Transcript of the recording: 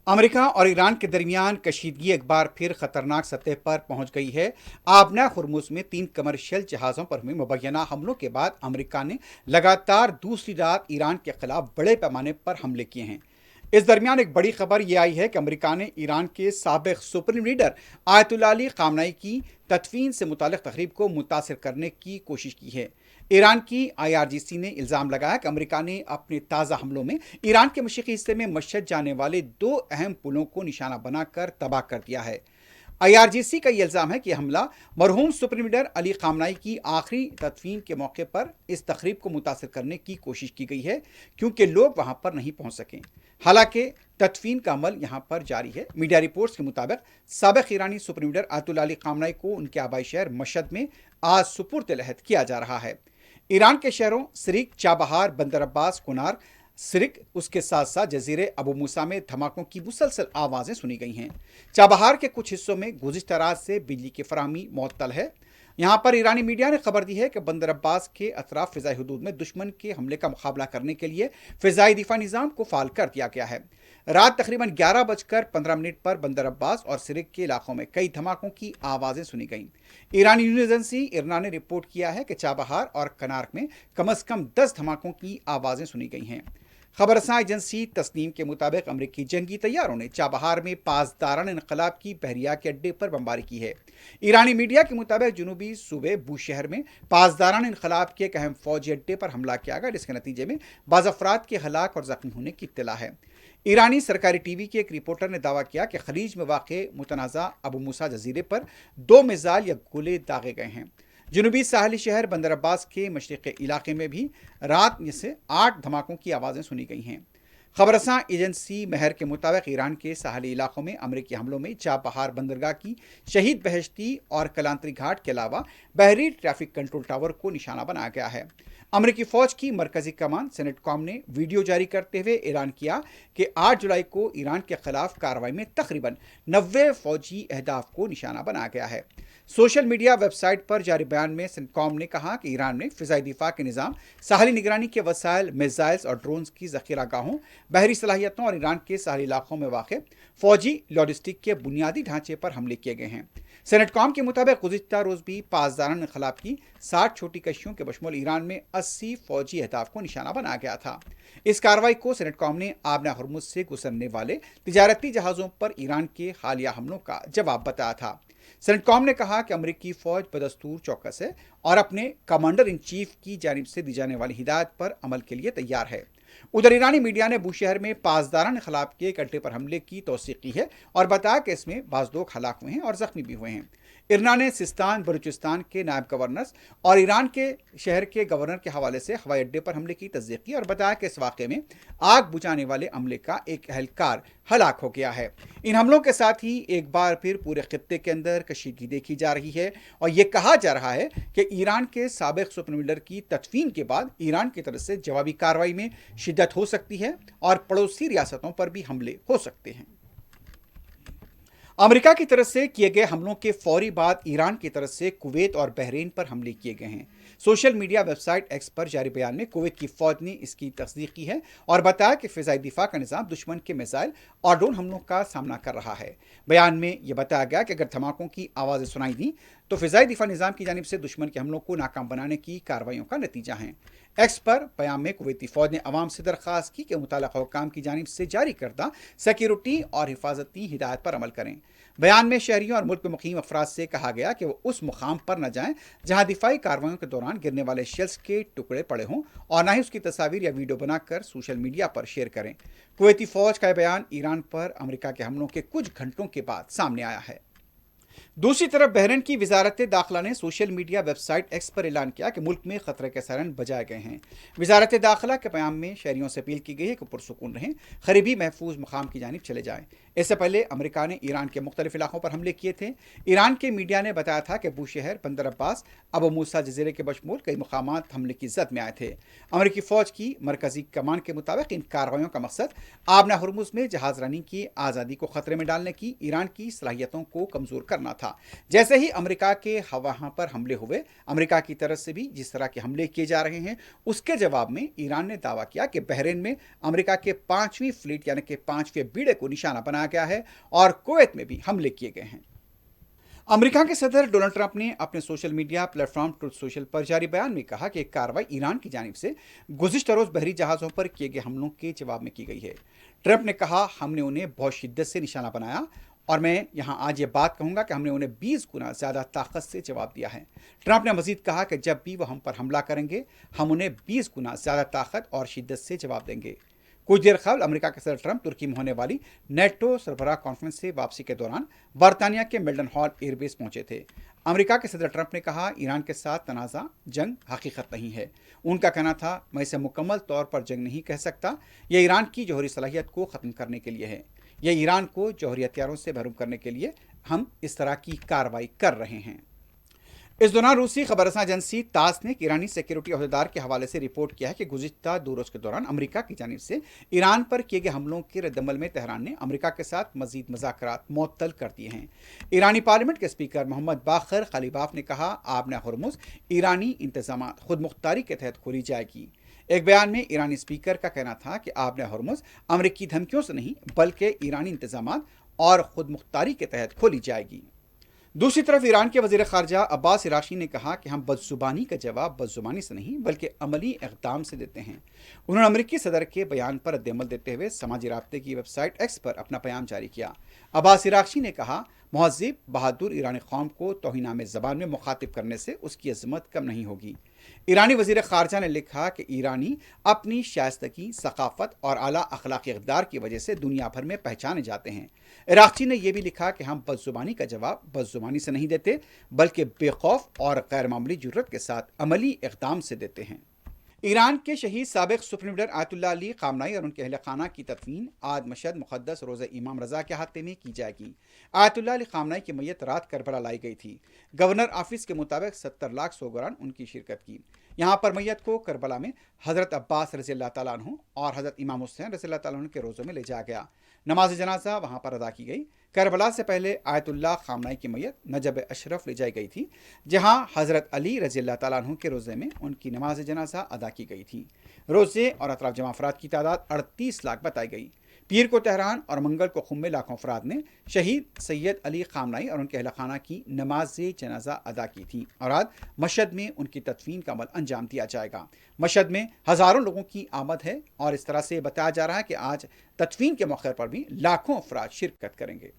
امریکہ اور ایران کے درمیان کشیدگی ایک بار پھر خطرناک سطح پر پہنچ گئی ہے۔ آبنہ ہرمز میں 3 کمرشل جہازوں پر ہوئے مبینہ حملوں کے بعد امریکہ نے لگاتار دوسری رات ایران کے خلاف بڑے پیمانے پر حملے کیے ہیں۔ اس درمیان ایک بڑی خبر یہ آئی ہے کہ امریکہ نے ایران کے سابق سپریم لیڈر آیت اللہ علی خامنئی کی تدفین سے متعلق تقریب کو متاثر کرنے کی کوشش کی ہے۔ ایران کی IRGC نے الزام لگایا کہ امریکہ نے اپنے تازہ حملوں میں ایران کے مشرقی حصے میں مشہد جانے والے 2 اہم پلوں کو نشانہ بنا کر تباہ کر دیا ہے۔ IRGC کا یہ الزام ہے کہ حملہ مرحوم سپریم لیڈر علی خامنئی کی آخری تدفین کے موقع پر اس تقریب کو متاثر کرنے کی کوشش کی گئی ہے، کیونکہ لوگ وہاں پر نہیں پہنچ سکیں۔ حالانکہ تدفین کا عمل یہاں پر جاری ہے۔ میڈیا رپورٹس کے مطابق سابق ایرانی سپریم لیڈر آیت اللہ علی خامنئی کو ان کے آبائی شہر مشہد میں آج سپرد لحد کیا جا رہا ہے۔ ایران کے شہروں سرک، چابہار، بندر عباس، کنار، سرک، اس کے ساتھ ساتھ جزیرے ابو موسیٰ میں دھماکوں کی مسلسل آوازیں سنی گئی ہیں۔ چابہار کے کچھ حصوں میں گزشتہ رات سے بجلی کی فراہمی معطل ہے۔ یہاں پر ایرانی میڈیا نے خبر دی ہے کہ بندر عباس کے اطراف فضائی حدود میں دشمن کے حملے کا مقابلہ کرنے کے لیے فضائی دفاع نظام کو فعال کر دیا گیا ہے۔ رات تقریباً 11:15 پر بندر عباس اور سرک کے علاقوں میں کئی دھماکوں کی آوازیں سنی گئیں۔ ایرانی نیوز ایجنسی ایرنا نے رپورٹ کیا ہے کہ چابہار اور کنارک میں کم از کم 10 دھماکوں کی آوازیں سنی گئی ہیں۔ خبر رساں ایجنسی تسنیم کے مطابق امریکی جنگی طیاروں نے چابہار میں پاسداران انقلاب کی بحریہ کے اڈے پر بمباری کی ہے۔ ایرانی میڈیا کے مطابق جنوبی صوبے بوشہر میں پاسداران انقلاب کے ایک اہم فوجی اڈے پر حملہ کیا گیا، جس کے نتیجے میں بعض افراد کے ہلاک اور زخمی ہونے کی اطلاع ہے۔ ایرانی سرکاری ٹی وی کے ایک رپورٹر نے دعویٰ کیا کہ خلیج میں واقع متنازع ابو موسیٰ جزیرے پر 2 میزائل یا گولے داغے گئے ہیں۔ جنوبی ساحلی شہر بندر عباس کے مشرقی علاقے میں بھی رات سے 8 دھماکوں کی آوازیں سنی گئی ہیں۔ خبر رساں ایجنسی مہر کے مطابق ایران کے ساحلی علاقوں میں امریکی حملوں میں چابہار بندرگاہ کی شہید بہشتی اور کلانتری گھاٹ کے علاوہ بحری ٹریفک کنٹرول ٹاور کو نشانہ بنایا گیا ہے۔ امریکی فوج کی مرکزی کمان سینٹ کام نے ویڈیو جاری کرتے ہوئے اعلان کیا کہ 8 جولائی کو ایران کے خلاف کارروائی میں تقریباً 90 فوجی اہداف کو نشانہ بنایا گیا ہے۔ سوشل میڈیا ویب سائٹ پر جاری بیان میں سینٹ کام نے کہا کہ ایران نے فضائی دفاع کے نظام، ساحلی نگرانی کے وسائل، میزائلز اور ڈرونز کی ذخیرہ گاہوں، بحری صلاحیتوں اور ایران کے ساحلی علاقوں میں واقع فوجی لاجسٹک کے بنیادی ڈھانچے پر حملے کیے گئے ہیں۔ سینٹ کام کے مطابق گزشتہ روز بھی پاسداران انقلاب کی 60 چھوٹی کشتیوں کے بشمول ایران میں 80 فوجی اہداف کو نشانہ بنایا گیا تھا۔ اس کارروائی کو سینٹ کام نے آبنہ ہرمز سے گزرنے والے تجارتی جہازوں پر ایران کے حالیہ حملوں کا جواب بتایا تھا۔ سینٹ کام نے کہا کہ امریکی فوج بدستور چوکس ہے اور اپنے کمانڈر ان چیف کی جانب سے دی جانے والی ہدایت پر عمل کے لیے تیار ہے۔ ادھر ایرانی میڈیا نے بوشہر میں پاسداران انقلاب کے ایک اڈے پر حملے کی توثیق کی ہے اور بتایا کہ اس میں بعض لوگ ہلاک ہوئے ہیں اور زخمی بھی ہوئے ہیں۔ ارنا نے سستان بلوچستان کے نائب گورنرز اور ایران کے شہر کے گورنر کے حوالے سے ہوائی اڈے پر حملے کی تصدیق کی اور بتایا کہ اس واقعے میں آگ بجھانے والے عملے کا ایک اہلکار ہلاک ہو گیا ہے۔ ان حملوں کے ساتھ ہی ایک بار پھر پورے خطے کے اندر کشیدگی دیکھی جا رہی ہے اور یہ کہا جا رہا ہے کہ ایران کے سابق سپریم لیڈر کی تدفین کے بعد ایران کی طرف سے جوابی کارروائی میں شدت ہو سکتی ہے اور پڑوسی ریاستوں پر بھی حملے ہو سکتے ہیں۔ امریکہ کی طرف سے کیے گئے حملوں کے فوری بعد ایران کی طرف سے کویت اور بحرین پر حملے کیے گئے ہیں۔ Social media website X پر جاری بیان میں کویت کی فوج نے اس کی تصدیق کی ہے اور بتایا کہ فضائی دفاع کا نظام دشمن کے میزائل اور ڈرون حملوں کا سامنا کر رہا ہے۔ بیان میں یہ بتایا گیا کہ اگر دھماکوں کی آوازیں سنائی دیں تو فضائی دفاع نظام کی جانب سے دشمن کے حملوں کو ناکام بنانے کی کارروائیوں کا نتیجہ ہیں۔ ایکس پر بیان میں کویتی فوج نے عوام سے درخواست کی کہ متعلقہ حکام کی جانب سے جاری کردہ سیکیورٹی اور حفاظتی ہدایت پر عمل کریں۔ بیان میں شہریوں اور ملک میں مقیم افراد سے کہا گیا کہ وہ اس مقام پر نہ جائیں جہاں دفاعی کارروائیوں کے دوران گرنے والے شیلز کے ٹکڑے پڑے ہوں اور نہ ہی اس کی تصاویر یا ویڈیو بنا کر سوشل میڈیا پر شیئر کریں۔ کویتی فوج کا بیان ایران پر امریکہ کے حملوں کے کچھ گھنٹوں کے بعد سامنے آیا ہے۔ دوسری طرف بحرین کی وزارت داخلہ نے social media website X پر اعلان کیا کہ ملک میں خطرے کے سائرن بجائے گئے ہیں۔ وزارت داخلہ کے بیان میں شہریوں سے اپیل کی گئی ہے کہ پرسکون رہیں، قریبی محفوظ مقام کی جانب چلے جائیں۔ اس سے پہلے امریکہ نے ایران کے مختلف علاقوں پر حملے کیے تھے۔ ایران کے میڈیا نے بتایا تھا کہ بوشہر، بندر عباس، ابو موسیٰ جزیرے کے بشمول کئی مقامات حملے کی زد میں آئے تھے۔ امریکی فوج کی مرکزی کمان کے مطابق ان کارروائیوں کا مقصد آبنہ ہرمز میں جہاز رانی کی آزادی کو خطرے میں ڈالنے کی ایران کی صلاحیتوں کو کمزور کرنا تھا۔ جیسے ہی امریکہ کے وہاں پر حملے ہوئے، امریکہ کی طرف سے بھی جس طرح کے حملے کیے جا رہے ہیں، اس کے جواب میں ایران نے دعویٰ کیا کہ بحرین میں امریکہ کے 5ویں فلیٹ یعنی کہ 5ویں بیڑے کو نشانہ بنایا گیا ہے اور کویت میں بھی حملے کیے گئے ہیں۔ امریکہ کے صدر ڈونلڈ ٹرمپ نے اپنے social media platform Truth Social پر جاری بیان میں کہا کہ ایک کارروائی ایران کی جانب سے گزشتہ روز بحری جہازوں پر کیے گئے حملوں کے جواب میں کی گئی ہے۔ ٹرمپ نے کہا، ہم نے انہیں بہت شدت سے نشانہ بنایا اور میں یہاں آج یہ بات کہوں گا کہ ہم نے انہیں 20 گنا زیادہ طاقت سے جواب دیا ہے۔ ٹرمپ نے مزید کہا کہ جب بھی وہ ہم پر حملہ کریں گے، ہم انہیں 20 گنا زیادہ طاقت اور شدت سے جواب دیں گے۔ کچھ دیر قبل امریکہ کے صدر ٹرمپ ترکی میں ہونے والی نیٹو سربراہ کانفرنس سے واپسی کے دوران برطانیہ کے میلڈن ہال ایئر بیس پہنچے تھے۔ امریکہ کے صدر ٹرمپ نے کہا، ایران کے ساتھ تنازع جنگ حقیقت نہیں ہے۔ ان کا کہنا تھا، میں اسے مکمل طور پر جنگ نہیں کہہ سکتا، یہ ایران کی جوہری صلاحیت کو ختم کرنے کے لیے ہے، یہ ایران کو جوہری ہتھیاروں سے محروم کرنے کے لیے ہم اس طرح کی کارروائی کر رہے ہیں۔ اس دوران روسی خبر رساں ایجنسی تاس نے ایک ایرانی سیکیورٹی عہدیدار کے حوالے سے رپورٹ کیا ہے کہ گزشتہ 2 روز کے دوران امریکہ کی جانب سے ایران پر کیے گئے حملوں کے رد عمل میں تہران نے امریکہ کے ساتھ مزید مذاکرات معطل کر دیے ہیں۔ ایرانی پارلیمنٹ کے اسپیکر محمد باقر قلیباف نے کہا، آبنہ ہرمز ایرانی انتظامات خود مختاری کے تحت کھولی جائے گی۔ ایک بیان میں ایرانی اسپیکر کا کہنا تھا کہ آبنہ ہرمز امریکی دھمکیوں سے نہیں بلکہ ایرانی انتظامات اور خود مختاری کے تحت کھولی جائے گی۔ دوسری طرف ایران کے وزیر خارجہ عباس عراقچی نے کہا کہ ہم بدزبانی کا جواب بدزبانی سے نہیں بلکہ عملی اقدام سے دیتے ہیں۔ انہوں نے امریکی صدر کے بیان پر رد عمل دیتے ہوئے سماجی رابطے کی ویب سائٹ ایکس پر اپنا پیام جاری کیا۔ عباس عراقچی نے کہا، مہذب بہادر ایرانی قوم کو توہین آمیز زبان میں مخاطب کرنے سے اس کی عظمت کم نہیں ہوگی۔ ایرانی وزیر خارجہ نے لکھا کہ ایرانی اپنی شائستگی، ثقافت اور اعلیٰ اخلاقی اقدار کی وجہ سے دنیا بھر میں پہچانے جاتے ہیں۔ عراقچی نے یہ بھی لکھا کہ ہم بدزبانی کا جواب بدزبانی سے نہیں دیتے بلکہ بے خوف اور غیر معمولی جرأت کے ساتھ عملی اقدام سے دیتے ہیں۔ ایران کے شہید سابق سپریم لیڈر آیت اللہ علی خامنائی اور ان کے اہل خانہ کی تدفین آج مشہد مقدس روضہ امام رضا کے احاطے میں کی جائے گی۔ آیت اللہ علی خامنائی کی میت رات کربلا لائی گئی تھی۔ گورنر آفس کے مطابق 70 لاکھ سوگران ان کی شرکت کی۔ یہاں پر میت کو کربلا میں حضرت عباس رضی اللہ تعالیٰ عنہ اور حضرت امام حسین رضی اللہ تعالیٰ عنہ کے روزوں میں لے جایا گیا۔ نماز جنازہ وہاں پر ادا کی گئی۔ کربلا سے پہلے آیت اللہ خامنائی کی میت نجف اشرف لے جائی گئی تھی، جہاں حضرت علی رضی اللہ تعالیٰ عنہ کے روزے میں ان کی نماز جنازہ ادا کی گئی تھی۔ روزے اور اطراف جمع افراد کی تعداد 38 لاکھ بتائی گئی۔ پیر کو تہران اور منگل کو خم میں لاکھوں افراد نے شہید سید علی خامنائی اور ان کے اہل خانہ کی نماز جنازہ ادا کی تھی اور آج مشہد میں ان کی تدفین کا عمل انجام دیا جائے گا۔ مشہد میں ہزاروں لوگوں کی آمد ہے اور اس طرح سے بتایا جا رہا ہے کہ آج تدفین کے موقع پر بھی لاکھوں افراد شرکت کریں گے۔